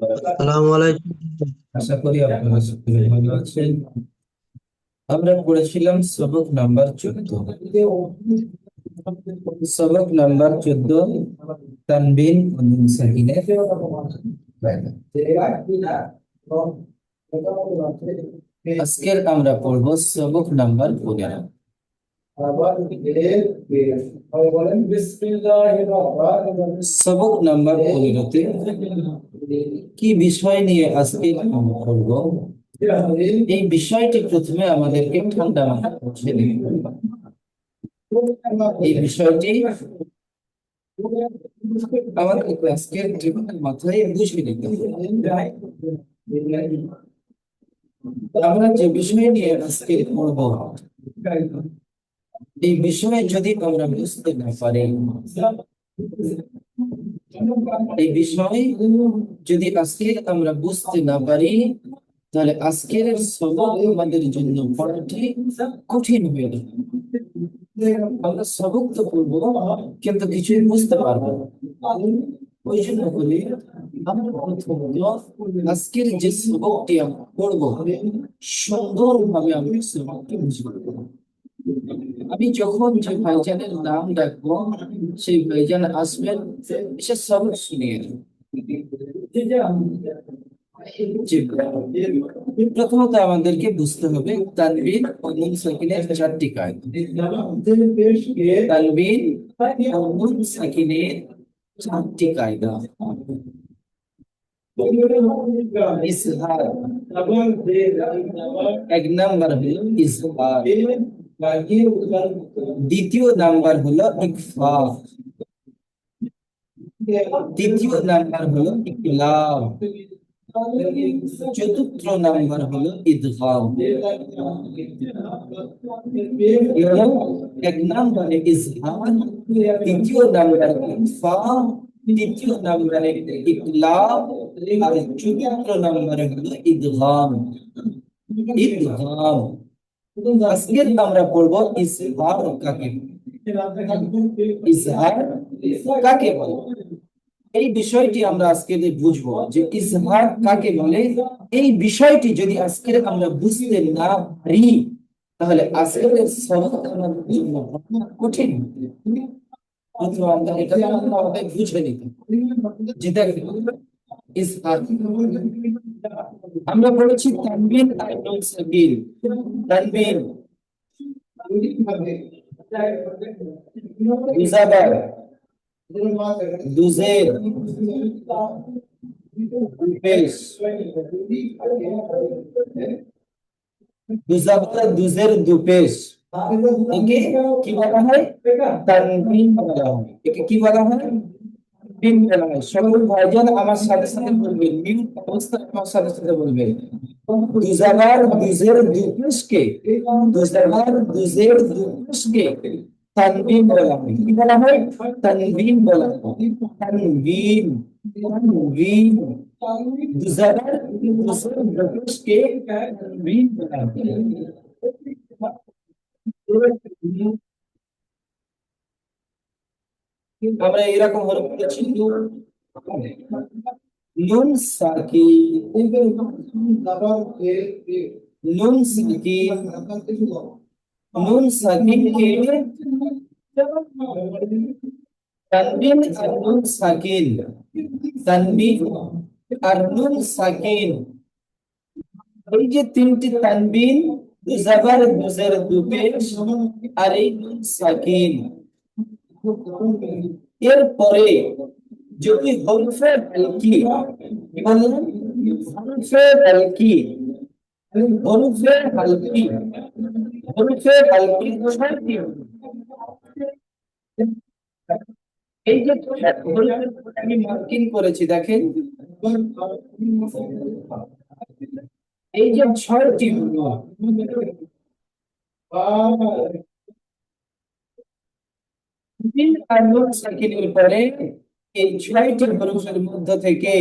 আসসালামু আলাইকুম। আশা করি আপনারা সকলে ভালো আছেন। আমরা পড়েছিলাম সবক নাম্বার 14 তানবিন ও নুন সাকিনের আজকের আমরা পড়ব সবক নাম্বার 15। সবক নাম্বার 15-তে কি বিষয় নিয়ে আজকে আমরা পড়ব, এই বিষয়টি প্রথমে আমাদেরকে ঠান্ডা মাথায় বুঝে নিতে হবে। এই বিষয়টি আমাদের আজকে মাথায় বুঝে নিতে হবে। আমরা যে বিষয় নিয়ে আজকে পড়ব, এই বিষয়ে যদি আমরা বুঝতে না পারি, এই বিষয় যদি আজকে আমরা বুঝতে না পারি, তাহলে আজকের সবক আমাদের জন্য পড়াটি কঠিন হয়ে যাবে। আমরা সবক তো পড়বো, কিন্তু কিছুই বুঝতে পারবো না। ওই জন্য বলি, আমরা প্রথমত আজকের যে সবকটি আমরা পড়বো, সুন্দরভাবে আমরা সবকটি বুঝবো। আমি যখন যে ভাইজানের নাম ডাকবো, সেই ভাইজান আসবেন, এসে সবক শুনিয়ে জি। প্রথমত আমাদেরকে বুঝতে হবে তানবিন ও নুন সাকিনের চারটি কায়দা। তানবিন ও নুন সাকিনের চারটি কায়দা। ইজহার, এক নাম্বার হলো ইজহার, দ্বিতীয় নাম্বার হলো ইকফা, তৃতীয় নাম্বার হলো ইকলাব, চতুর্থ নাম্বার হলো ইদগাম। এক নম্বরে ইজহার, দ্বিতীয় নম্বরে ইকফা, তৃতীয় নম্বরে ইকলাব, আর চতুর্থ নম্বরে হলো ইদগাম। ইদগাম আজকের আমরা পড়বো ইজহার কাকে বলে। ইজহার কাকে বলে, এই বিষয়টি আমরা আজকে বুঝবো যে ইজহার কাকে বলে। এই বিষয়টি যদি আজকে আমরা বুঝতে না পারি, তাহলে আজকের সবক আমাদের জন্য কঠিন। অথবা আমরা এটা আমাদের বুঝে নিতে যে দেখেন, ইজহার আমরা বলেছি তানবিন আর নুন সাকিন। তানবিন মুজাবার, দুজের, পেশ, দুজাবার দুজের দুপেশ, একে কি বলা হয়? তানবিন বলা হয়। একে কি বলা হয়? তানবিন বলা হয়। সকল ভাইজান আমার সাথে সাথে বলবেন, মিউট অবস্থায় আমার সাথে সাথে বলবেন, দুজাবার দুজের দুপেশকে, দুজাবার দুজের দুপেশকে তানবিন বলা হয়। কি বলা হয়? তানবিন বলা হয়। তানবিন, তানবিন, দুজাবার দুজের দুপেশকে তানবিন বলা হয়। আমরা এরকম হলো বলেছি নুন সাকিন, নুন সাকিন, নুন সাকিন কে তানবিন আর নুন সাকিন, তানবিন আর নুন সাকিন, এই যে তিনটি তানবিন, দুজাবার দুজের দুপেশ আর এই নুন সাকিন, এরপরে যদি হরফে বালকি, কি বললেন? হরফে বালকি, হরফে বালকি, হরফে বালকি ছয়টি। এই যে আমি মার্কিং করেছি দেখেন, এই যে ছয়টি হলো, তিন আর নুন সাকিনের পরে এই ছয়টি হরফের মধ্য থেকে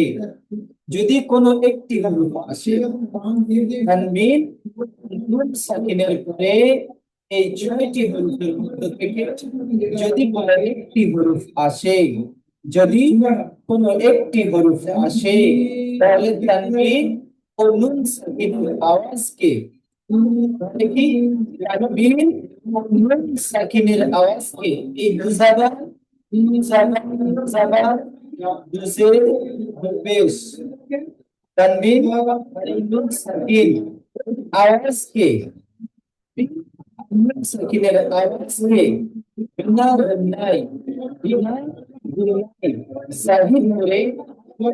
যদি কোনো একটি হরফ আসে, তানবিন নুন সাকিনের পরে এই ছয়টি হরফের মধ্য থেকে যদি কোনো একটি হরফ আসে, যদি কোনো একটি হরফ আসে তাহলে তানবিন ও নুন সাকিনের আওয়াজকে কি তানবিন ও নুন সাকিনের আওয়াজকে এই দুজাবার জাবার জাবার দুসে পেশ তানবিন ও নুন সাকিন আওয়াজকে নুন সাকিনের আওয়াজকে বিনা গুন্নায় বিনা গুন্নায় জাহির করে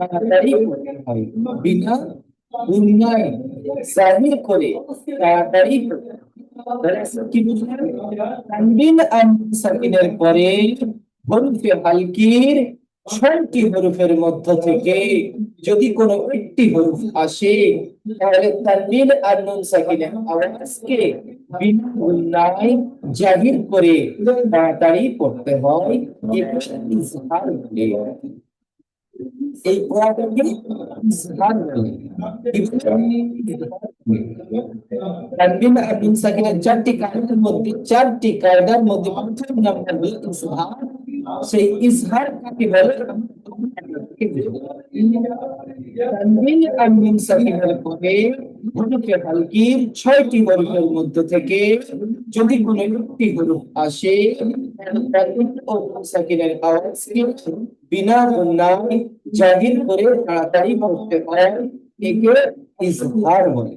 তাড়াতাড়ি পড়তে হয় বিনা গুন্নায় জাহির করে তাড়াতাড়ি পড়তে হয়। তাহলে কি বুঝলেন? তানবিন আর নুন সাকিনের পরে হরফে হালকির 6টি হরফের মধ্য থেকে যদি কোনো একটি হরফ আসে তাহলে তানবিন আর নুন সাকিনের আওয়াজকে বিনা গুন্নায় জাহির করে তাড়াতাড়ি পড়তে হয়। একে ইজহার বলে। এই পড়াটাকে ইজহার বলে। কি বলে? তানবিন আর নুন সাকিনের 4টি কায়দার মধ্যে 4টি কায়দার মধ্যে প্রথম নাম্বার হলো ইজহার। সেই ইজহার কাকে বলে? তানবিন আর নুন সাকিনের পরে হরফে হালকির 6টি হরফের মধ্য থেকে যদি কোনো একটি হরফ আসে তানবিন ও নুন সাকিনের আওয়াজকে বিনা গুন্নায় জাহির করে তাড়াতাড়ি পড়তে হয়। একে ইজহার বলে।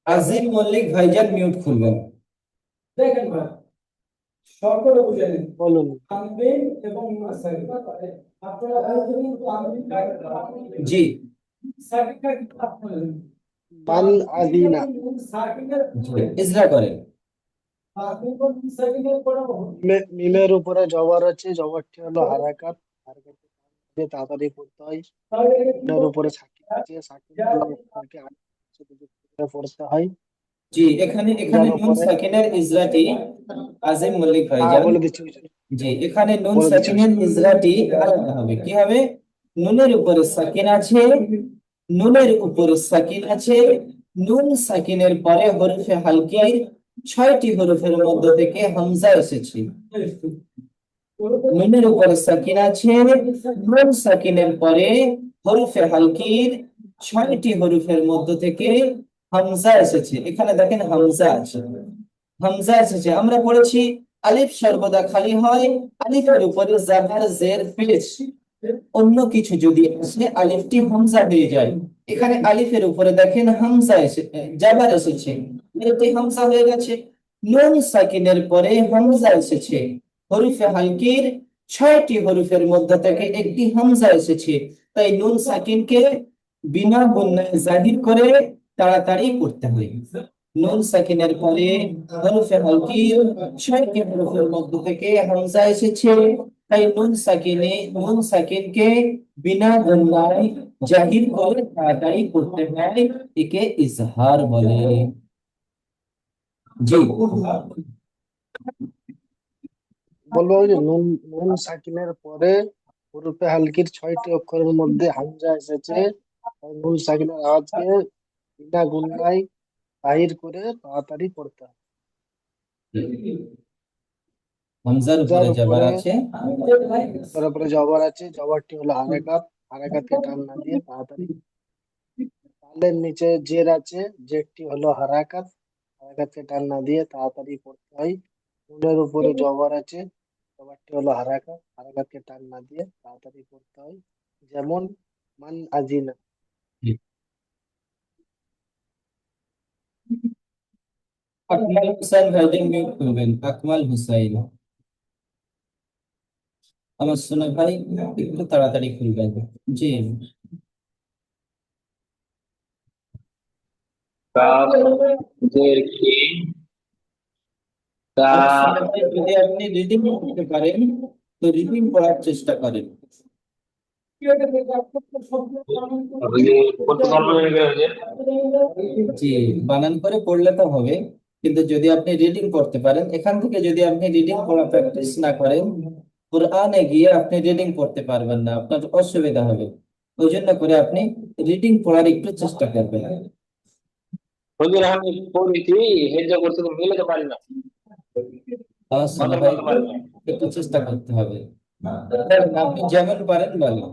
আজিম মল্লিক ভাইজান মিউট খুলবেন। দেখেন ভাই, সকলে বুঝে নিন। বলুন। তানবিন এবং সাকিন। আপনারা বলছেন তানবিন জি সাকিনটা কি আপনারা জানেন? মান আদিনা সাকিনের ইজরা করেন। তানবিন সাকিনের পরে মিমের উপরে জবর আছে, জবরটি হলো হারাকাত, হারাকাতকে দিয়ে তাড়াতাড়ি পড়তে হয়। তাহলে নুনের উপরে সাকিন আছে, সাকিন অক্ষরকে সাথে যুক্ত করে পড়তে হয়। জি এখানে যার নুন উপরে সাকিনের ইজরাটি আজিম মল্লিক ভাইজান। বলে দিচ্ছি হুজুর। জি এখানে নুন বলে দিচ্ছি সাকিনের ইজরাটি আলাদা হবে। কি হবে? নুনের উপরে সাকিন আছে, নুনের উপরে সাকিন আছে, নুন সাকিনের পরে হরফে হালকির 6টি হরফের মধ্য থেকে হামজা এসেছে। নুনের উপরে সাকিন আছে, নুন সাকিনের পরে হরফে হালকির 6টি হরফের মধ্য থেকে হামজা এসেছে। এখানে দেখেন হামজা আছে, হামজা এসেছে। আমরা পড়েছি আলিফ সর্বদা খালি হয়, আলিফের উপরে জাবার জের পেশ অন্য কিছু যদি আসে আলিফটি হামজা হয়ে যায়। এখানে আলিফের উপরে দেখেন হামজা জাবার এসেছে, এটি হামজা হয়ে গেছে। নুন সাকিনের পরে হামজা এসেছে, হরফে হালকির 6টি হরফের মধ্যে থেকে একটি হামজা এসেছে, তাই নুন সাকিনকে বিনা গুন্নায় জাহির করে তাড়াতাড়ি করতে হয়। নুন সাকিনের পরে হরফে হালকির 6টি হরফের মধ্যে থেকে হামজা এসেছে, তাই নুন সাকিনকে বিনা গুন্নায় জাহির করে তাড়াতাড়ি করতে হয়। একে ইজহার বলে। জি বলবো যে নুন সাকিনের পরে হরফে হালকির 6টি অক্ষরের মধ্যে হামজা এসেছে, তাই নুন সাকিনের আওয়াজকে বিনা গুন্নায় বাহির করে তাড়াতাড়ি পড়তে হয়। হামজার যার উপরে জাবার উপরে আছে, তার উপরে জবর আছে, জবরটি হলো হারাকাত, হারাকাতকে টান না দিয়ে তাড়াতাড়ি। তালের নিচে জের আছে, জেরটি হলো হারাকাত, হারাকাতকে টান না দিয়ে তাড়াতাড়ি পড়তে হয়। নুনের উপরে জবর আছে, জবরটি হলো হারাকাত, হারাকাতকে টান না দিয়ে তাড়াতাড়ি পড়তে হয়। যেমন মান আজিনা। আকমাল হোসেন ভাইজান মিউট করবেন। আকমাল হুসাইন, আমার সোনা ভাই একটু তাড়াতাড়ি খুলবেন। জি কাফ জের কি তা আমার সোনা ভাই, যদি আপনি রিডিং করতে পারেন তো রিডিং করার চেষ্টা করেন। করতে পারবেন যে জি বানান করে পড়লে তো হবে, কিন্তু যদি আপনি রিডিং করতে পারেন, এখান থেকে যদি আপনি রিডিং করা প্র্যাকটিস না করেন কোরআনে গিয়ে আপনি রিডিং পড়তে পারবেন না, আপনার অসুবিধা হবে। ওই জন্য করে আপনি রিডিং পড়ার একটু চেষ্টা করবেন। হুজুর আমি পড়েছি, হেজ্জ করতে তো মিলাতে পারি না, আওয়াজ শোনা বদল হয়, করতে পারি না। একটু চেষ্টা করতে হবে। আপনি যেমন পারেন বলেন।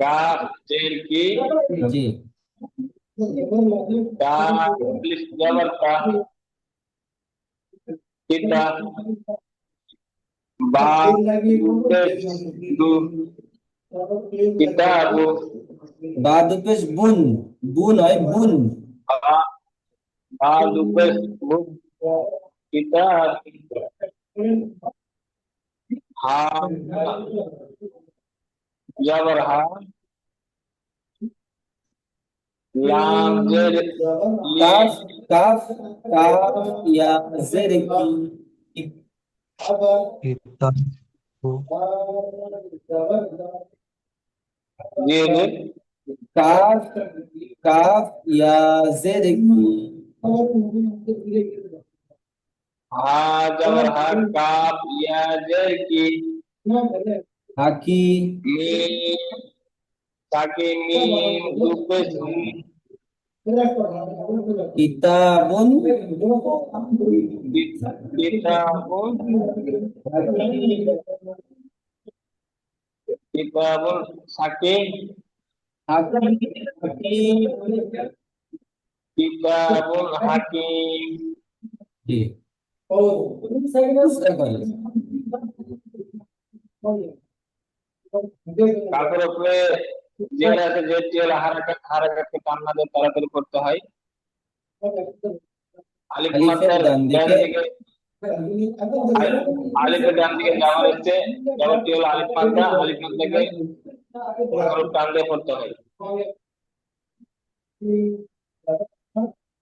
কাফ জের কি, জি। কা প্লিজ জবর কা, কিতা, বা দুপেশ দু, কিতাবু, বা দুপেশ বুন, বুন হয় বুন। বা বা দুপেশ বু, কিতাব, হা জবর হা, লাম জের লি, কাফ, কাফ, কাফ ইয়া জের কি, জের কাফ, কাফ ইয়া জের কি, হা জবর হা, কাফ ইয়া জের কি, হাকি, মিম তাকে মিম দুপেশ মি, কিতাবুন, কিতাবুন, কিতাবুন সাকে, হাকি, হাকিম। কিতাবুন হাকিম। জি। চেষ্টা করেন। তারপর উপরে জের আছে, জেরটি হলো হারাকাত, হারাকাতকে টান না দিয়ে তাড়াতাড়ি করতে হয়। আলিফ আলিফের মাত্রার ডান ডান দিকে, দিকে, আলিফের ডান দিকে জামার হচ্ছে, জামারটি হলো আলিফ মাত্রা, আলিফ মাত্রাকে হরফ টান দিয়ে পড়তে হয়।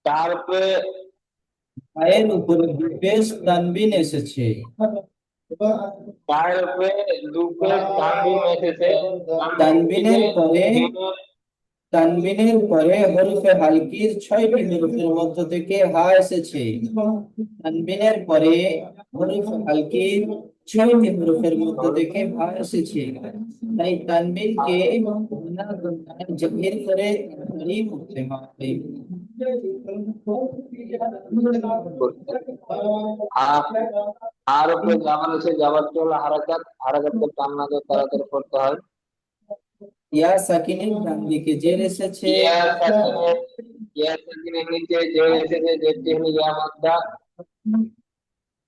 তারপরে পায়ের উপরে দুপেশ তানবিন এসেছে। পায়ের উপরে দুপেশ তানবিন এসেছে, তানবিন তানবিনের পরে, মিমের, তানবিনের পরে হরফে হালকির 6টি হরফের মধ্য থেকে হা এসেছে। তানবিনের পরে হরফে হালকির 6টি হরফের মধ্য থেকে হা এসেছে। তাই তানবিনকে গুনা গুনায় জাহির করে তাড়াতাড়ি পড়তে হবে। আর উপরে জামার আছে, জামারটি হলো হারাকাত, হারাকাতকে টান না দিয়ে তাড়াতাড়ি পড়তে হয়। ইয়া সাকিনের ডান দিকে জের এসেছে। ইয়া সাকিনের, ইয়া সাকিনের নিচে যে এসেছে, যেটি হলো ইয়া মাদ্দা,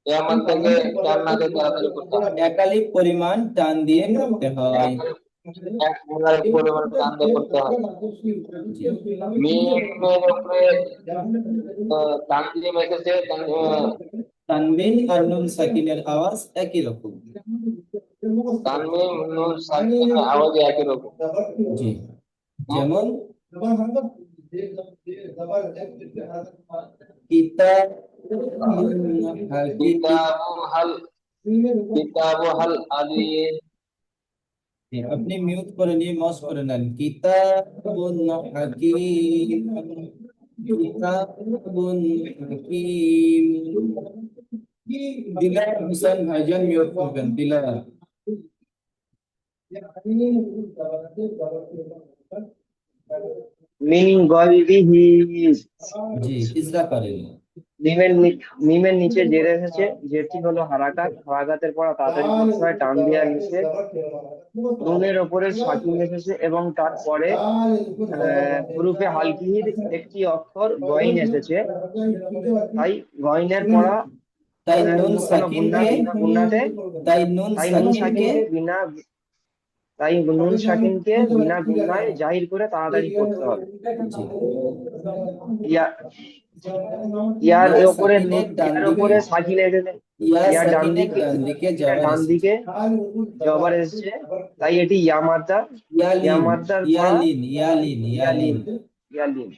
ইয়া মাদ্দাকে টান না দিয়ে তাড়াতাড়ি পড়তে হয়। একালিক পরিমাণ টান দিয়ে পড়তে হয়। এক মোলার পরিমাণ টান দিয়ে পড়তে হয়। মিমের উপরে তানজিম এসেছে, তানবিন আর নুন সাকিনের আওয়াজ একই রকম। তানমিম নুন সাকিনের আওয়াজ একই রকম। জি। যেমন কিতাব, কিতাবু হাল, কিতাবু হাল আলিয়ে, আপনি মিউট করে নিয়ে মস করে নেন। কিতাবুন হাকিম, কিতাবুন হাকিম। দিলার হোসেন ভাইজান মিউট করবেন, দিলার। মিন গয়রিহি, জি, ইজরা করেন। মিমের নিচে জের এসেছে, জেরটি হলো হারাকাত, হারাকাতের পর তাড়াতাড়ি পড়তে হয় টান দেওয়ার নিচে। নুনের ওপরে সাকিন এসেছে এবং তারপরে হুরুফে হালকির একটি অক্ষর গইন এসেছে, তাই গইনের পড়া তাই নুন কোনো গুন্না সাকিনকে, বিনা গুন্নাতে, তাই নুন তাই নুন সাকিনকে, সাকিনকে বিনা তাই নুন সাকিনকে বিনা গুন্নায় জাহির করে তাড়াতাড়ি পড়তে হবে। জি। ইয়া ইয়ার ইয়া উপরে সাকিনের ডান ইয়ার দিকে, উপরে সাকিন এসেছে, ইয়া ইয়ার ডান সাকিনের দিকে, ডান দিকে ইয়ার জবর ডান এসেছে। দিকে জবর এসেছে, তাই এটি ইয়া মাদ্দা, ইয়া ইয়ালিন, মাদ্দার পড়া ইয়ালিন, ইয়ালিন, ইয়ালিন, ইয়ালিন। ইয়ালিন,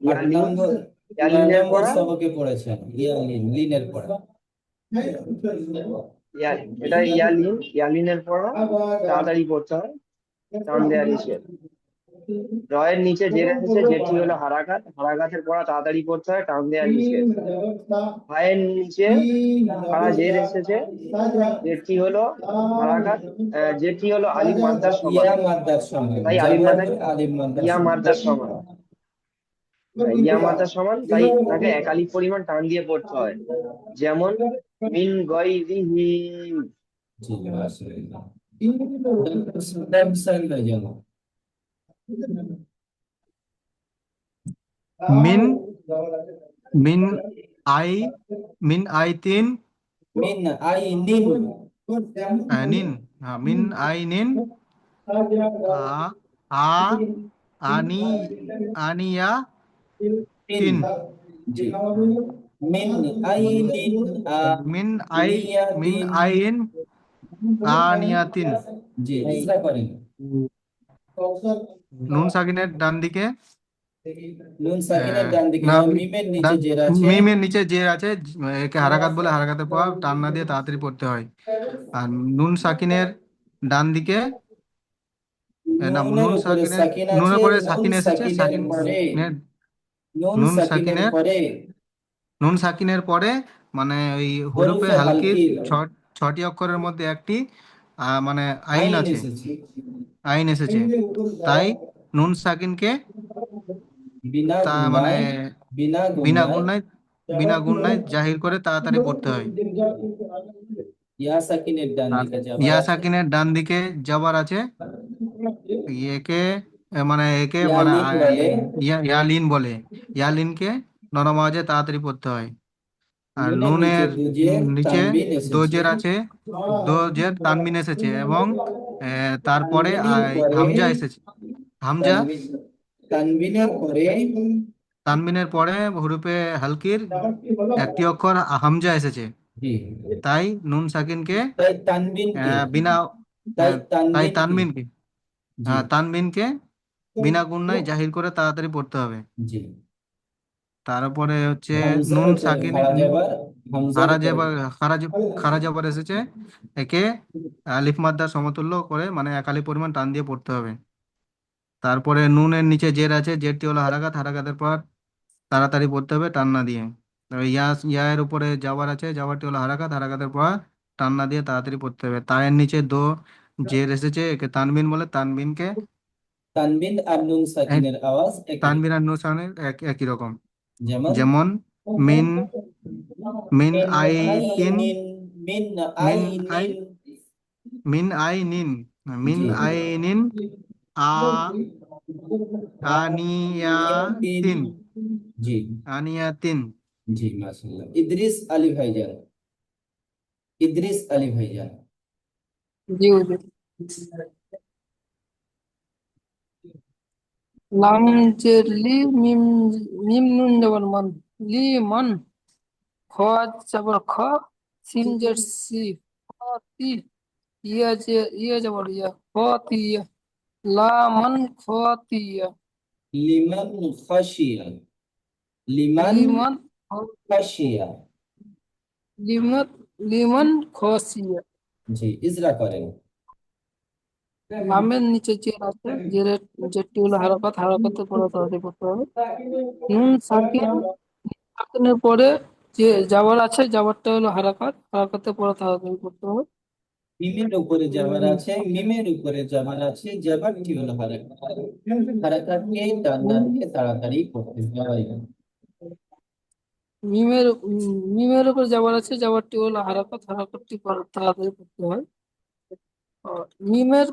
8 ইয়ালিন, নম্বর, 9 ইয়ালিনের নম্বর পড়া, সবকে পড়েছেন ইয়ালিন, লিনের পড়া। এটা ইয়ালিন, ইয়ালিনের পড়া তাড়াতাড়ি পড়তে হয় টান দেওয়ার নিচে। রয়ের নিচে জের এসেছে, জেরটি হলো হারাকাত, হারাকাতের পড়া তাড়াতাড়ি পড়তে হয়, টান দেওয়া নিষেধ। হায়ের নিচে খাড়া জের এসেছে, জেরটি হলো হারাকাত, জেরটি হলো আলিফ মাদ্দার সমান, ইয়া মাদ্দার সমান, তাই আলিফ জবর মাদ্দা আলিফ মাদ্দার ইয়া সমান। মাদ্দার সমান, ইয়া মাদ্দার সমান, তাই তাকে এক আলিফ পরিমাণ টান দিয়ে পড়তে হয়। যেমন মিন গয়রিহি, জি মাশাআল্লাহ। সাদ্দাম হোসেন ভাইজান। মিন মিন আই মিন আই তিন মিন আইনিন, নিন, হ্যাঁ, মিন আই নিন, আ আ আনি আনিয়া তিন, তিন, জি মিন আইনিন মিন আই মিন আনিয়াতিন, আইন আনিয়া তিন। জি ইসরা করেন। নুন সাকিনের ডান দিকে, নুন সাকিনের ডান দিকে না, নয়, মিমের নিচে জের আছে। মিমের নিচে জের আছে, একে হারাকাত বলে, হারাকাতের পর টান না দিয়ে তাড়াতাড়ি পড়তে হয়। আর নুন সাকিনের ডান দিকে, না, নুনের উপরে সাকিন আছে, নুনের পরে নুন সাকিন এসেছে, সাকিনের পরে, নুন নুন সাকিনের সাকিনের পরে নুন সাকিনের পরে মানে ওই হরফে হরফে হালকির হালকির ছটি অক্ষরের মধ্যে একটি মানে আইন আইন আছে, এসেছে। আইন এসেছে, তাই নুন সাকিনকে বিনা তা মানে গুণায়, বিনা বিনা গুণায়, গুণনায় বিনা গুণনায় জাহির করে তাড়াতাড়ি পড়তে হয়। ইয়া সাকিনের ডান আর দিকে যাবার ইয়া আছে, সাকিনের ডান দিকে জবর আছে, একে মানে একে মানে ইয়ালিন বলে, ইয়ালিন বলে, ইয়ালিনকে নরম আওয়াজে তাড়াতাড়ি পড়তে হয়। আর নুনের নিচে নুনের দুজের নিচে তানবিন এসেছে, দোজের আছে, দোজের তানবিন এসেছে, এবং তারপরে তানবিনের পরে, হামজা এসেছে, হামজা, তানবিন, তানবিনের পরে, তানবিনের পরে হরফে হালকির একটি অক্ষর হামজা এসেছে, জি তাই নুন সাকিনকে তাই তানবিনকে, বিনা তাই তাই তানবিনকে, তানবিনকে, জি তানবিনকে বিনা গুণনায় জাহির করে তাড়াতাড়ি পড়তে হবে। জি তারপরে হচ্ছে হামজার নুন উপরে সাকিন, খাড়া যাবার, হামজার খারা উপরে, জবর, খারা জবর এসেছে, একে আলিফ মাদ্দা সমতুল্য করে মানে এক আলিফ পরিমাণ টান দিয়ে পড়তে হবে। তারপরে নুনের নিচে জের আছে, জেরটি হলো হারাকাত, হারাকাতের পর তাড়াতাড়ি পড়তে হবে টান না দিয়ে। তবে ইয়া এর উপরে জাবার আছে, জাবারটি হলো হারাকাত, হারাকাতের পর টান না দিয়ে তাড়াতাড়ি পড়তে হবে। তায়ের নিচে জের এসেছে, একে তানবিন বলে, তানবিনকে তানবিন আর নুন এই সাকিনের আওয়াজ একই রকম। তানবিন আর নুসানের একই রকম। যেমন যেমন মিন মিন মিন আই ইন আইনিন, মিন মিন আই আইনিন, মিন আই নিন, মিন জি আই নিন, আ ইয়াতিন, আনিয়াতিন, জি আনিয়াতিন। জি মাশাআল্লাহ। ইদ্রিস আলী ভাইজান, ইদ্রিস আলী ভাইজান। জি হুজুর। লাম জের লি, মিম মিম নুন জবর মান, লি মান, খ জবর খ, সিন জের সি, খ তি, ইয়া জবর ইয়া, খ তি ইয়া, লা মান খ তি ইয়া, লিমান খাশিয়া, লিমান লিমান খাশিয়া, লিমান লিমান খসিয়া। জি ইজরা করেন। লামের নিচে জের আছে, জেরটি হলো হারাকাত, হারাকাতের পরে তাড়াতাড়ি করতে হবে। নুন সাকিন, সাকিনের পরে যে জাবার আছে, জাবারটা হলো হারাকাত, হারাকাতের পরে তাড়াতাড়ি করতে হবে। মিমের উপরে জাবার আছে, মিমের উপরে জাবার আছে, জাবারটি হলো হারাকাত, হারাকাতকে টান না দিয়ে তাড়াতাড়ি করতে হয়। মিমের উপর জাবার আছে, জাবারটি হলো হারাকাত, হারাকাতটি তাড়াতাড়ি করতে হয়। আর মিমের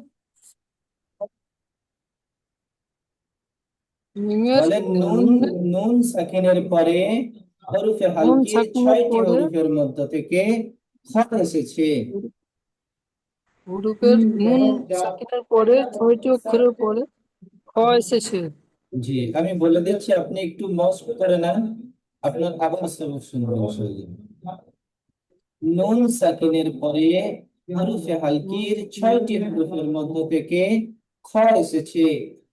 বলেন নুন, নুন নুন সাকিনের পরে হরফে নুন হালকির সাকিনের 6টি পরে হরফের মধ্য থেকে খ এসেছে। হুরুফের নুন সাকিনের পরে 6টি অক্ষরের পরে খ এসেছে। জি আমি বলে দিচ্ছি, আপনি একটু মস্ত করে নেন, আপনার আবার সবক শুনবো ইনশাআল্লাহ। নুন সাকিনের পরে হরফে হালকির 6টি হরফের মধ্য থেকে খ এসেছে,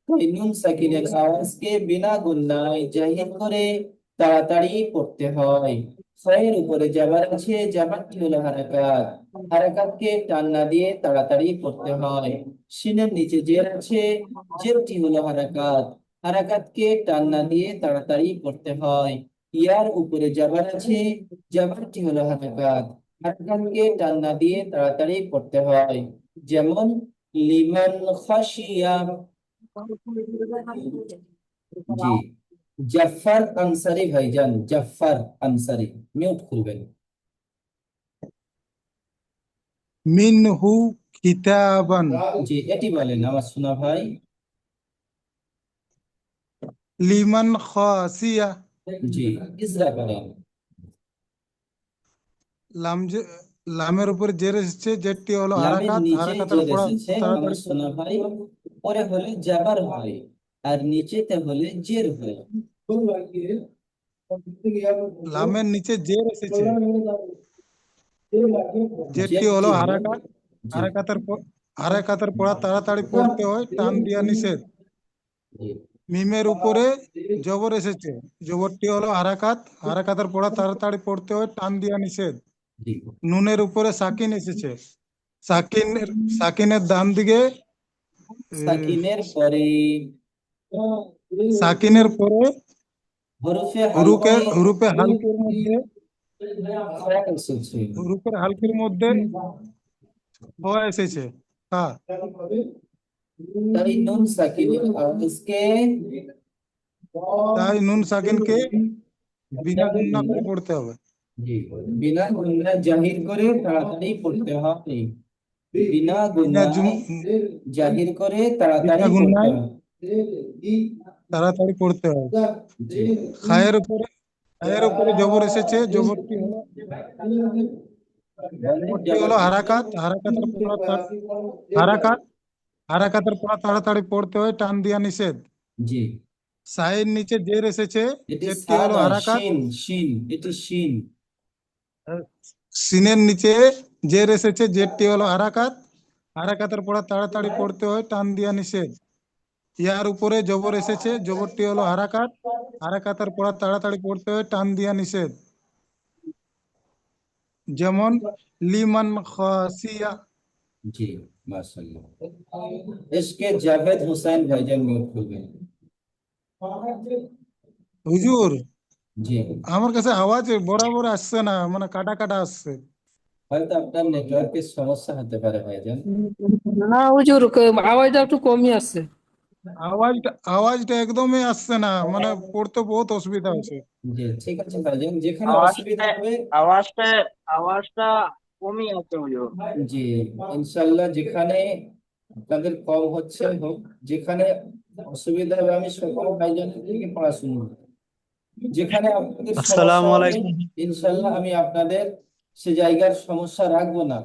তাই নুন সাকিনের আওয়াজকে বিনা গুণনায় জাহির করে তাড়াতাড়ি পড়তে হয়। খয়ের উপরে জাবার আছে, জাবারটি হলো হারাকাত, হারাকাতকে টান না দিয়ে তাড়াতাড়ি পড়তে হয়। সিনের নিচে জের আছে, জেরটি হলো হারাকাত, হারাকাতকে টান না দিয়ে তাড়াতাড়ি পড়তে হয়। ইয়ার উপরে জাবার আছে, জাবারটি হলো হারাকাত, হারাকাতকে টান না দিয়ে তাড়াতাড়ি পড়তে হয়। যেমন লিমান খাশিয়া। জি, জাফর আনসারি ভাইজান, জাফর আনসারি, মিউট করবেন। মিনহু কিতাবান জি, এটি বলেন আমার সোনা ভাই। লিমান খাসিয়া। জি, ইসরা করেন। লাম লামের উপর জের এসেছে, জেরটি হলো লামের হারাকাত, নিচে হারাকাতের জের পড়া এসেছে আমার তাড়াতাড়ি সোনা ভাই, পরে হলে জাবার হয়, আর নিচেতে হলে জের হয়। লামের নিচে জের এসেছে, জেরটি হলো জেরটি হলো, হারাকাত, জি হারাকাতের পড়া তাড়াতাড়ি পড়তে হয়, টান দিয়া নিষেধ। জি মিমের উপরে জবর এসেছে, জবরটি হলো হারাকাত, হারাকাতের পড়া তাড়াতাড়ি পড়তে হয়, টান দিয়া নিষেধ। জি। নুনের উপরে সাকিন এসেছে, সাকিনের সাকিনের ডান দিকে সাকিনের পরে সাকিনের পরে হরফে হুরুকে হালকে হুরুপে হালকের মধ্যে খরা এসেছে। হুরুপের হালকের মধ্যে হওয়া এসেছে। হ্যাঁ, তাই নুন সাকিনের আওয়াজকে তাই নুন সাকিনকে বিনা গুণনা করে পড়তে হবে। জি বিনা গুণা জাহির করে তাড়াতাড়ি পড়তে হবে। বিনা বিনা গুণা জাহির করে তাড়াতাড়ি বিনা পড়তে গুণনায় হবে। তাড়াতাড়ি পড়তে হবে। জি খায়ের উপরে জবর এসেছে, জবরটি হলো হারাকাত, হারাকাত হারাকাতের পড়া তাড়াতাড়ি পড়তে হয়, টান দিয়া নিষেধ। জি, সায়ের নিচে জের এসেছে, এটি জেরটি সা হলো নয়, হারাকাত, শিন, শিন, এটি শিন। সিনের নিচে জের এসেছে, জেরটি হলো হারাকাত, হারাকাতের পড়া তাড়াতাড়ি পড়তে হয়, টান দিয়া নিষেধ। ইয়ার উপরে জবর এসেছে, জবরটি হলো হারাকাত, হারাকাতের পড়া তাড়াতাড়ি পড়তে হয়, টান দিয়া নিষেধ। যেমন লিমান খাসিয়া। জি, মাশাআল্লাহ। ইসকে জাভেদ হুসাইন ভাইজান মিউট করবেন। হুজুর, জি, আমার কাছে আওয়াজ বরাবর আসছে না, মানে কাটা কাটা আসছে। হয়তো আপনার নেটওয়ার্কের সমস্যা হতে পারে ভাইজান। না হুজুর, আওয়াজটা একটু কমই আসছে। আওয়াজটা একদমই আসছে না, মানে পড়তে বহুত অসুবিধা হচ্ছে। জি, ঠিক আছে ভাইজান, যেখানে অসুবিধা আওয়াজটা হবে আওয়াজটা আওয়াজটা কমই আছে হুজুর। জি ইনশাল্লাহ, যেখানে আপনাদের কম হচ্ছে হোক, যেখানে অসুবিধা হবে আমি সকল ভাইজানের থেকে পড়া শুনবো। যেখানে আপনাদের সমস্যা আসসালামু হবে আলাইকুম। ইনশাল্লাহ আমি আপনাদের সে জায়গার সমস্যা রাখবো না।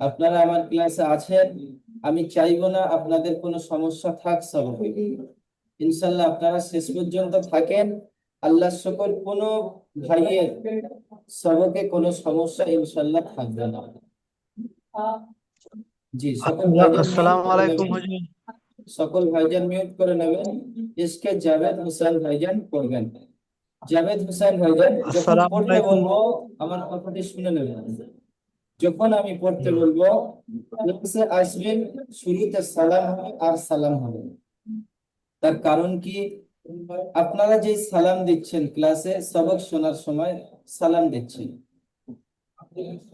আপনারা আমার ক্লাসে আছেন, আমি চাইবো না আপনাদের কোনো সমস্যা থাক সবকে। ইনশাল্লাহ আপনারা শেষ পর্যন্ত থাকেন, আল্লাহ সকল কোনো ভাইয়ের সবকে কোনো সমস্যা ইনশাল্লাহ থাকবে না। জি, সকল ভাইজান মিউট আসসালামু করে আলাইকুম নেবেন, হুজুর। সকল ভাইজান মিউট করে নেবেন। ইসকে জাভেদ হোসেন ভাইজান করবেন। জাভেদ হোসেন ভাইজান যখন আসসালামু পড়তে আলাইকুম। বলবো আমার কথাটি শুনে নেবেন। যখন আমি পড়তে বলবো ক্লাসে আসবেন, শুরুতে সালাম হবে আর সালাম হবে। তার কারণ কি, আপনারা যে সালাম দিচ্ছেন ক্লাসে সবক শোনার সময় সালাম দিচ্ছেন,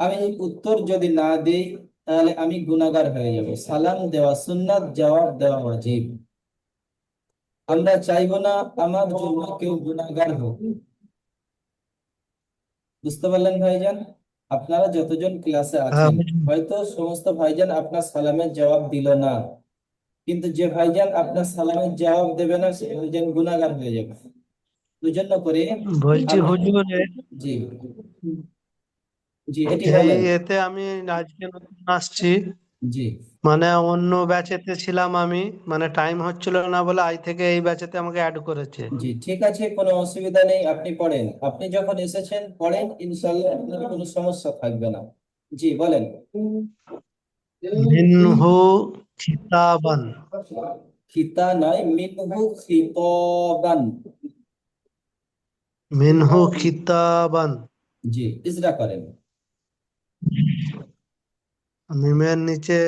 আমি উত্তর যদি না দেই তাহলে আমি গুনাহগার হয়ে যাব। সালাম দেওয়া সুন্নাত, জবাব দেওয়া ওয়াজিব। আমরা চাইবো না আমার জন্য কেউ গুনাহগার হোক। বুঝতে পারলেন ভাইজান? আপনারা যতজন ক্লাসে হ্যাঁ আছেন হুজুর। হয়তো সমস্ত ভাইজান আপনার সালামের জবাব দিল না, কিন্তু যে ভাইজান আপনার সালামের জবাব দেবে না সে ভাইজান গুনাহগার হয়ে যাবে। ওই জন্য করে বলছি আমরা, হুজুর, জি জি এটি এই বলেন। এতে আমি আজকে নতুন আসছি, জি মানে অন্য ব্যাচেতে ছিলাম আমি, মানে টাইম হচ্ছিল না বলে আজ থেকে এই ব্যাচেতে আমাকে অ্যাড করেছে। জি, ঠিক আছে, কোনো অসুবিধা নেই, আপনি পড়েন। আপনি যখন এসেছেন পড়েন, ইনশাআল্লাহ আপনার কোনো সমস্যা থাকবে না। জি বলেন। মিনহু খিতাবান। খিতা নয়, মিনহু খিতাবান। মিনহু খিতাবান। জি, ইজরা করেন। মিমের নিচে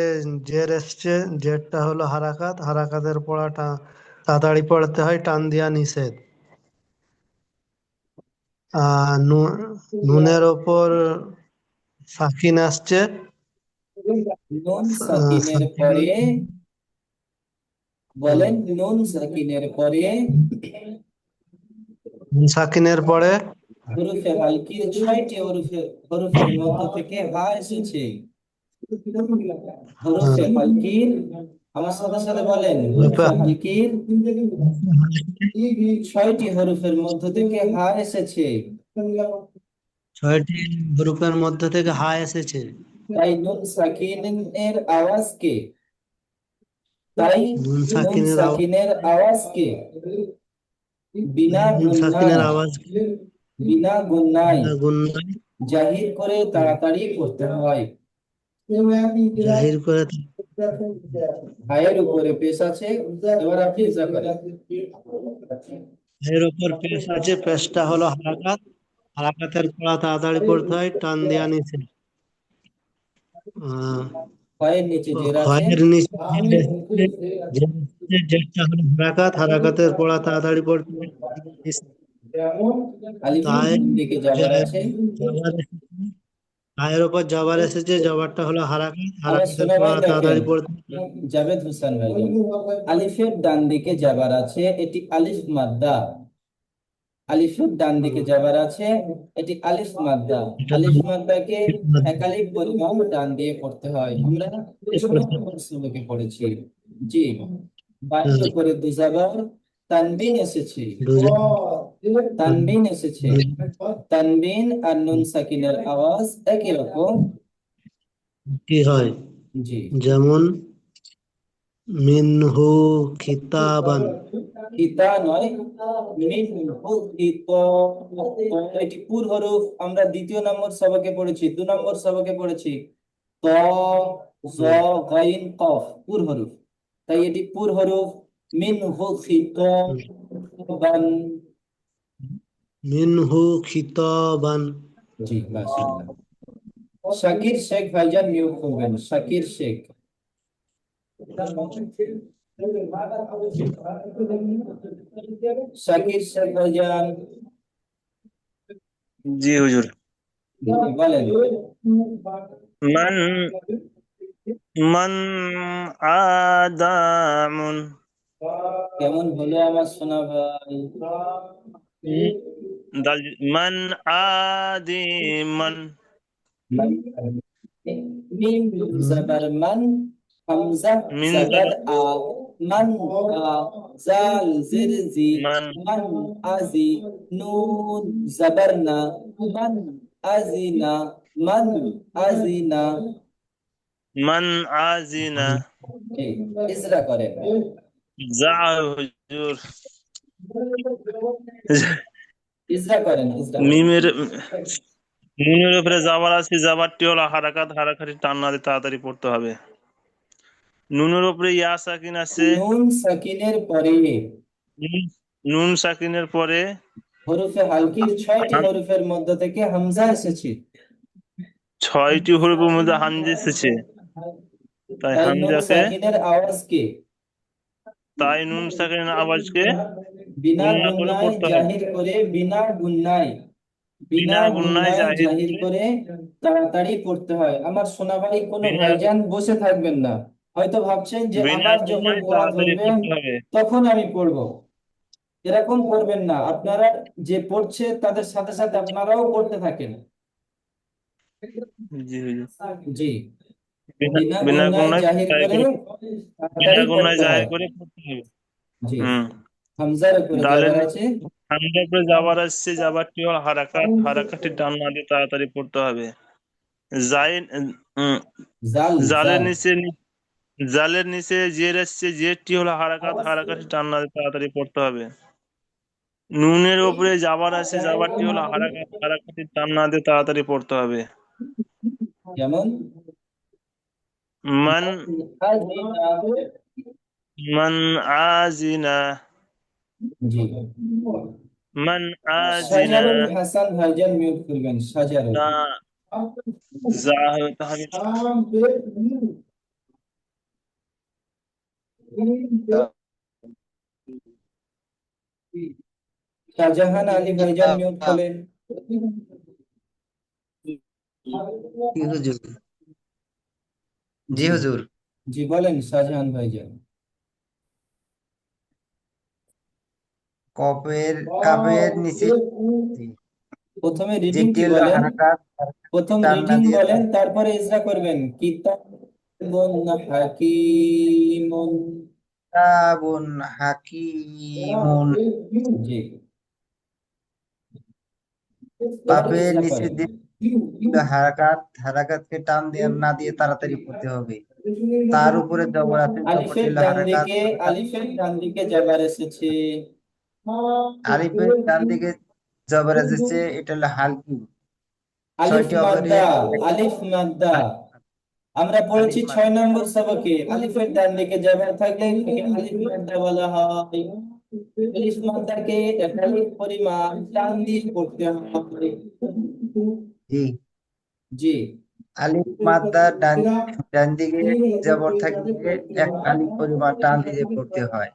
জের এসছে, জেরটা হলো হারাকাত, হারাকাতের পড়াটা তাড়াতাড়ি পড়তে হয়, টান দিয়া নিষেধ। আর নুনের ওপর সাকিন আসছে, নুন সাকিনের পরে বলেন, নুন সাকিনের পরে সাকিনের পরে হরফে হালকির 6টি হরফের মধ্য থেকে হা এসেছে। হরফে হালকির, আমার সাথে সাথে বলেন, হরফে হালকির 6টি হরফের মধ্য থেকে হা এসেছে। 6টি গ্রুপের মধ্যে থেকে হা এসেছে। তাই নুন সাকিনের আওয়াজকে তাই নুন নুন সাকিনের আওয়াজ, সাকিনের আওয়াজকে বিনা নুন গুন্নায় সাকিনের আওয়াজ বিনা গুন্নায় গুন্নায় জাহির করে তাড়াতাড়ি পড়তে হয়। জাহির করে হায়ের উপরে পেশ আছে, এবার আপনি ইজা করেন। এর উপর পেশ আছে, পেশটা হলো হারাকাত, হারাকাতের পড়া তাড়াতাড়ি পড়তে হয়, টান দিয়া নিষেধ। আহ, হায়ের নিচে জের আছে, হয়ের নিচে জেরটা হলো হারাকাত, হারাকাতের পড়া তাড়াতাড়ি পড়তে হয়, টান দিয়া নিষেধ। আলিফের তাই দিকে যাবার আছে। জবর এসেছে, তায়ের উপর জবর এসেছে, জবরটা হলো হারাকাত, আমার হারাকাতের সোনা ভাই পড়া দেখেন, তাড়াতাড়ি পড়তে হয়। জাভেদ হোসেন ভাই, আলিফের ডান দিকে যাবার আছে, এটি আলিফ মাদ্দা। আলিফের ডান দিকে যাবার আছে, এটি আলিফ মাদ্দা। এটা আলিফ মাদ্দাকে একালিক পরিমাণ ডান দিয়ে পড়তে হয়, আমরা সবকে পড়েছি। জি, বাইরের উপরে দুজাবার তানবিন এসেছে। তানবিন এসেছে। তানবিন আর নুন সাকিনের আওয়াজ একই রকম। কি হয়, জি, যেমন মিনহু খিতাবান, কিতা নয়, মিনহু কিতা। এটি পুর হরফ, আমরা দ্বিতীয় নম্বর সবকে পড়েছি, 2 নম্বর সবকে পড়েছি ত, জ, গাইন, কফ, পুর হরফ। তাই এটি পুর হরফ। মিনহু খিতাবান। মিনহু খিতাবান। জি, মাশাআল্লাহ। শাকির শেখ ভাইজান নিয়োগ করবেন, শাকির শেখ। শাকির শেখ ভাইজান, জি হুজুর। বলেন। মান মান আদামুন। কেমন হলো আমার সোনা ভাই? মান আদিমান। মিম জবর মান, হামজা মিন জবর আ, মান আ, জাল জের জি, মান মান আজি, নুন জবর না, মান আজিনা, মান আজিনা। মান আজিনা। জি, ইজরা করেন। যা হুজুর। ইজরা করেন, ইজরা। মিমের নুনের উপরে জাবার আছে, জাবারটি হলো হারাকাত, হারাকাতটি টান না দিয়ে তাড়াতাড়ি পড়তে হবে। নুনের উপরে ইয়া সাকিন আছে, নুন সাকিনের পরে নুন নুন সাকিনের পরে হরফে হালকির 6টি হাম- হরফের মধ্য থেকে হামজা এসেছে। 6টি হরফের মধ্যে হামজা এসেছে। তাই তাই নুন হামজাকে সাকিনের আওয়াজকে তাই নুন সাকিনের আওয়াজকে বিনা গুণনা করে গুন্নায় পড়তে হবে। জাহির করে, বিনা গুন্নায় বিনা বিনা গুণনায় গুন্নায় জাহির জাহির করে, করে তাড়াতাড়ি পড়তে হয়। আমার সোনা ভাই, কোনো বিনা ভাইজান বসে থাকবেন না। হয়তো ভাবছেন যে বিনা আমার যখন গুণনায় পড়া তাড়াতাড়ি ধরবে পড়তে হবে। তখন আমি পড়বো, এরকম করবেন না। আপনারা যে পড়ছে তাদের সাথে সাথে আপনারাও পড়তে থাকেন। জি হুজুর। জি, বিনা বিনা বিনা গুন্নায় গুণনায় জাহির করে বিনা তাড়াতাড়ি গুণনায় পড়তে জাহির হয়। করে পড়তে হবে। জি, হুম। হামজার উপরে দালের যাবার নিচে আছে। হামজার উপরে জাবার আসছে, জাবারটি হলো হারাকাত, হারাকাতটি টান না দিয়ে তাড়াতাড়ি পড়তে হবে। জাইন উম, জাল, জালের জাল। নিচে জালের নিচে জের আসছে, জেরটি হলো হারাকাত, হারাকাতটি টান না দিয়ে তাড়াতাড়ি পড়তে হবে। নুনের উপরে জাবার আছে, জাবারটি হলো হারাকাত, হারাকাতটি টান না দিয়ে তাড়াতাড়ি পড়তে হবে। যেমন মান আজিনা। মান আজিনা। জি, মান আজিনা শাজারুল হাসান ভাইজান মিউট করবেন শাজারুল। তা যা হতে হবে শাহজাহান আলী ভাইজান মিউট করলেন। জি হুজুর। জি হুজুর। জি বলেন শাহজাহান ভাইজান। কাপের নিচে জি, প্রথমে রিডিং যেটি কি হলো বলেন, হারাকাত প্রথম টান না রিডিং দিয়ে বলেন তারপরে ইজরা করবেন। কিতাবুন হাকিমুন। কিতাবুন হাকিমুন। জি এবার কাপের ইজরা নিচে করেন। যে হারাকাতকে টান দিয়ে না দিয়ে তাড়াতাড়ি পড়তে হবে। তার উপরে জবর আছে, জবরটি আলিফের হলো ডান হারাকাত দিকে, হারাকাত। আলিফের ডান দিকে জবর এসেছে। আলিফের ডান দিকে জবর এসেছে, এটা হলো হালকি। আলিফ 6টি মাদ্দা, অক্ষরের আলিফ মাদ্দা। আমরা আলিফ পড়েছি মাদ 6 নম্বর সবকে আলিফের ডান দিকে জবর থাকলে এটাকে আলিফ মাদ্দা বলা হয়। আলিফ মাদ্দাকে একালিক পরিমাণ টান দিয়ে পড়তে হয়। জি। জি আলিফ মাদ্দা ডান দিকে জবর থাকলে এক আলিফ পরিমাণ টান দিয়ে পড়তে হয়।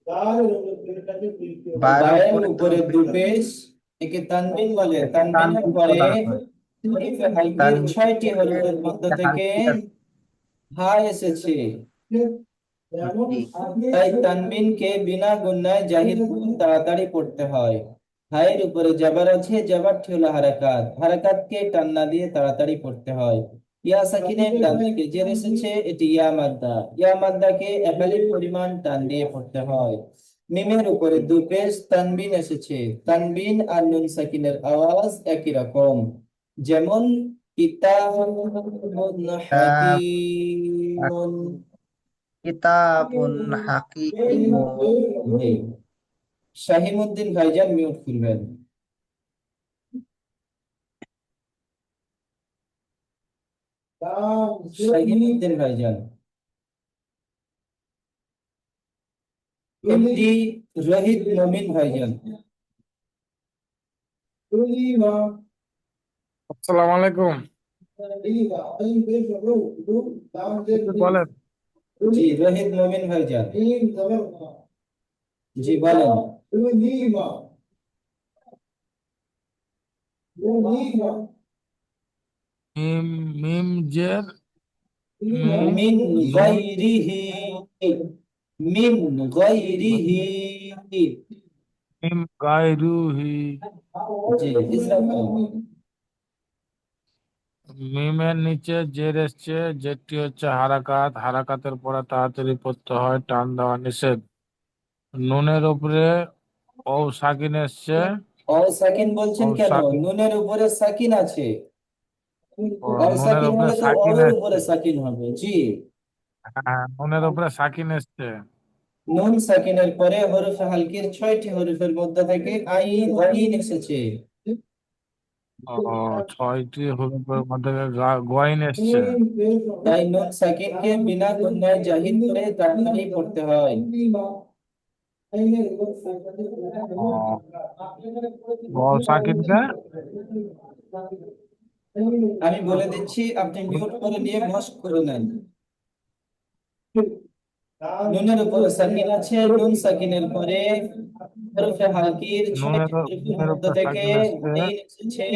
বায়ের বায়ের উপরে উপরে দু পেশ, একে তানবিন বলে। একে তানবিনের তানবিন পরে বলা হয়। হরফে হালকির তানবিন 6টি হরফের মধ্য একটা থেকে হালকি আছে। হা এসেছে। জি তাই তানবিনকে বিনা গুণায় জাহির করে তাড়াতাড়ি পড়তে হয়। হায়ের উপরে জবর আছে, জবরটি হলো হারাকাত, হারাকাতকে টান না দিয়ে তাড়াতাড়ি পড়তে হয়। ইয়া সাকিনের ডান দিকে জের এসেছে, এটি ইয়া মাদ্দা, ইয়া মাদ্দাকে একালিক পরিমাণ টান দিয়ে পড়তে হয়। মিমের উপরে দু পেশ তানবিন এসেছে, তানবিন আর নুন সাকিনের আওয়াজ একই রকম। যেমন কিতাবুন হাকিমুন। কিতাবুন হাকিমুন। জি শাহিমুদ্দিন ভাইজান মিউট করবেন। শাহিমুদ্দিন ভাইজান। এমডি রহিত মমিন ভাইজান। আসসালামু আলাইকুম। বলেন। জি রহিত মমিন ভাইজান। জি বলেন। মিম মিম জের মিম মিন নুন গায়রিহি, মিন গায়রিহি। মিম গায়রুহি। জি ইসরা করেন। মিমের নিচে জের এসছে, যেটি হচ্ছে হারাকাত, হারাকাতের পরে তাড়াতাড়ি পড়তে হয়, টান দেওয়া নিষেধ। নুনের উপরে ও সাকিন এসছে। ও সাকিন বলছেন ও কেন? সাকিন, নুনের উপরে সাকিন আছে। ও নুনের সাকিন উপরে হলে তো সাকিন ওর এসছে। উপরে সাকিন হবে। জি হ্যাঁ, নুনের উপরে সাকিন এসছে। নুন সাকিনের পরে হরফে হালকির 6টি হরফের মধ্যে থেকে আইন গইন এসেছে। ও 6টি হরফের মধ্যে গয়েন এসছে। তাই নুন সাকিনকে বিনা গুণায় জাহির করে তাড়াতাড়ি পড়তে হয়। ও সাকিনকে আমি বলে দিচ্ছি, আপনি মিউট করে নিয়ে মস্ক করে নেন। নুনের উপরে সাকিন আছে, নুন সাকিনের পরে হরফে হালকির 6টি হরফের নুনের মধ্যে উপরে থেকে সাকিন এসছে। আইন এসেছে।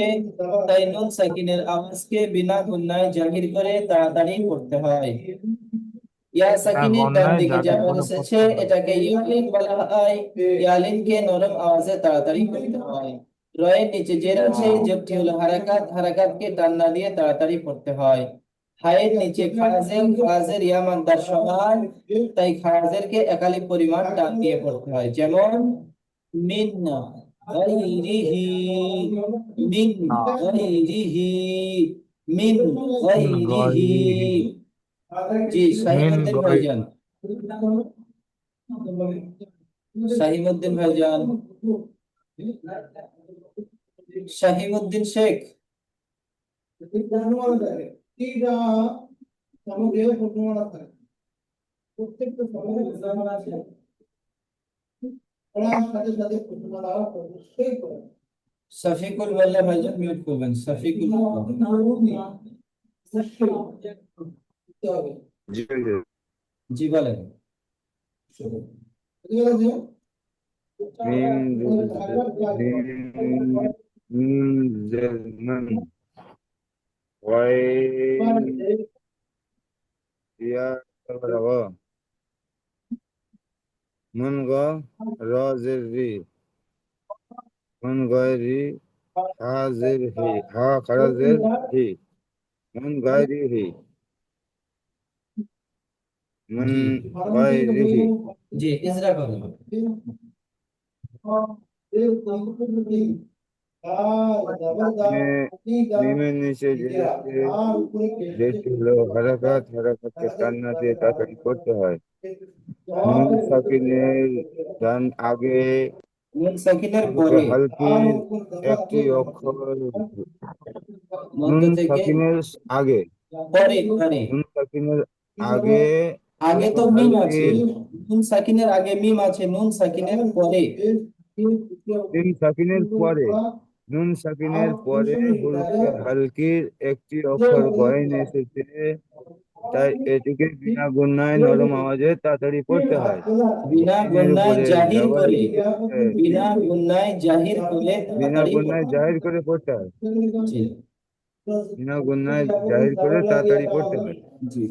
তাই নুন সাকিনের আওয়াজকে বিনা গুণায় জাহির করে তাড়াতাড়ি পড়তে হয়। ইয়া সাকিনের ডান গন্যায় দিকে জাহির যেমন করে এসেছে, পড়তে হয়। এটাকে ইয়ালিন বলা হয়। ইয়ালিনকে নরম আওয়াজে তাড়াতাড়ি পড়তে হয়। রয়ের নিচে জের আছে, ও জেরটি হলো হারাকাত, হারাকাতকে টান না দিয়ে তাড়াতাড়ি পড়তে হয়। হায়ের নিচে খাজের, খাজের ইয়া মাদ্দার সমান, তাই খাজেরকে একালিক পরিমাণ টান দিয়ে পড়তে হয়। যেমন মিন গায়রিহি, মিন গায়রিহি, মিন মিন গায়রিহি। গয়রিহি। জি মিন শাহিমুদ্দিন গয় ভাইজান। শাহিমুদ্দিন ভাইজান। শাহিমুদ্দিন শেখ। শফিকুল বললে ভাইজান মিউট করবেন। শফিকুল জি বলেন। মিম মিম ওয়াই ইয়া রাগো নুন গ র জের রি নুন গয় রি হা জের হি হা খারা জের হি নুন গয় রি হি নুন জি গয় রি হি জি ইজরা করেন। মিমের নিচে যেটি হলো হারাকাত হারাকাতকে টান না দিয়ে তাড়াতাড়ি করতে হয়। নুন সাকিনের ডান আগে নুন সাকিনের হরফে পরে হালকির একটি অক্ষর মধ্য নুন থেকে সাকিনের আগে পরে পরে নুন সাকিনের আগে আগে তো মিম আছে, হালকির নুন সাকিনের আগে মিম আছে, নুন সাকিনের পরে নুন সাকিনের পরে নুন সাকিনের পরে হরফে হালকির একটি অক্ষর গয়েন এসেছে, তাই এটিকে বিনা গুণায় নরম আওয়াজে তাড়াতাড়ি পড়তে হয়। বিনা গয়েনের গুণায় উপরে জাহির জাবার করে, এসেছে, বিনা গুণায় জাহির করে বিনা তাড়াতাড়ি গুণায় জাহির করে পড়তে হয়। জি বিনা গুণায় জাহির করে তাড়াতাড়ি পড়তে হয়। জি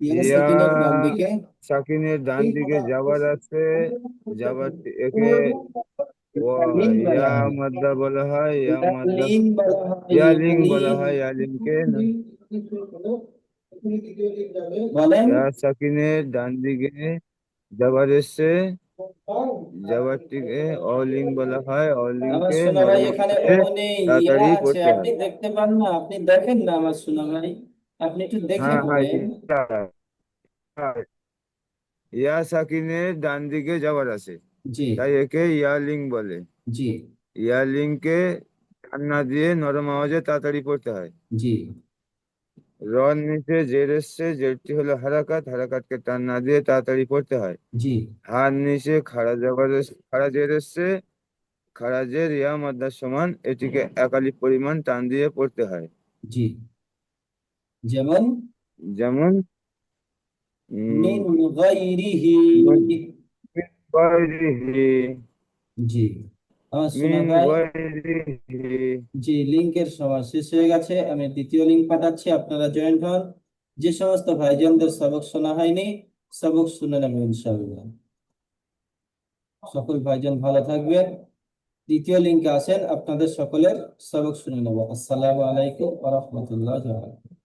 ইয়া ইয়া সাকিনের ডান দিকে সাকিনের ডান দিকে জাবার আছে, জাবার একে ইয়া মাদ্দা বলা হয়, ইয়া মাদ্দা লিন বলা হয়, ইয়া লিং বলা লিন হয়। ইয়া লিংকে বলেন। ইয়া সাকিনের ডান দিকে জাবার এসছে, জাবারটিকে অলিং বলা হয়। আমার অলিংকে সোনা ভাই নরম এখানে ও আওয়াজে নেই, ইয়া তাড়াতাড়ি আছে, পড়তে আপনি হয়। দেখতে পান না? আপনি দেখেন না আমার সোনা ভাই, আপনি একটু দেখে হ্যাঁ হ্যাঁ, বলেন। ইয়া সাকিনের ডান দিকে যাবার আছে, জি তাই একে ইয়ালিং বলে। জি ইয়ালিংকে টান না দিয়ে নরম আওয়াজে তাড়াতাড়ি পড়তে হয়। জি রন নিচে জের এসছে, জেরটি হলো হারাকাত, হারাকাতকে টান না দিয়ে তাড়াতাড়ি পড়তে হয়। জি হার নিচে খাড়া জের এসছে, খাড়া জের ইয়া মাদ্দার সমান, এটিকে একালি পরিমাণ টান দিয়ে পড়তে হয়। জি যেমন যেমন মিন গায়রিহি। জি আমার সোনা মিন ভাই, গায়রিহি জি লিংকের সময় শেষ হয়ে গেছে, আমি দ্বিতীয় লিংক পাঠাচ্ছি, আপনারা জয়েন হন। যে সমস্ত ভাইজানদের সবক শোনা হয়নি সবক শুনে নেবেন ইনশাআল্লাহ। সকল ভাইজান ভালো থাকবেন। দ্বিতীয় লিংকে আসেন, আপনাদের সকলের সবক শুনে নেব। আসসালামু আলাইকুম ওয়া রাহমাতুল্লাহি ওয়া বারাকাতুহু।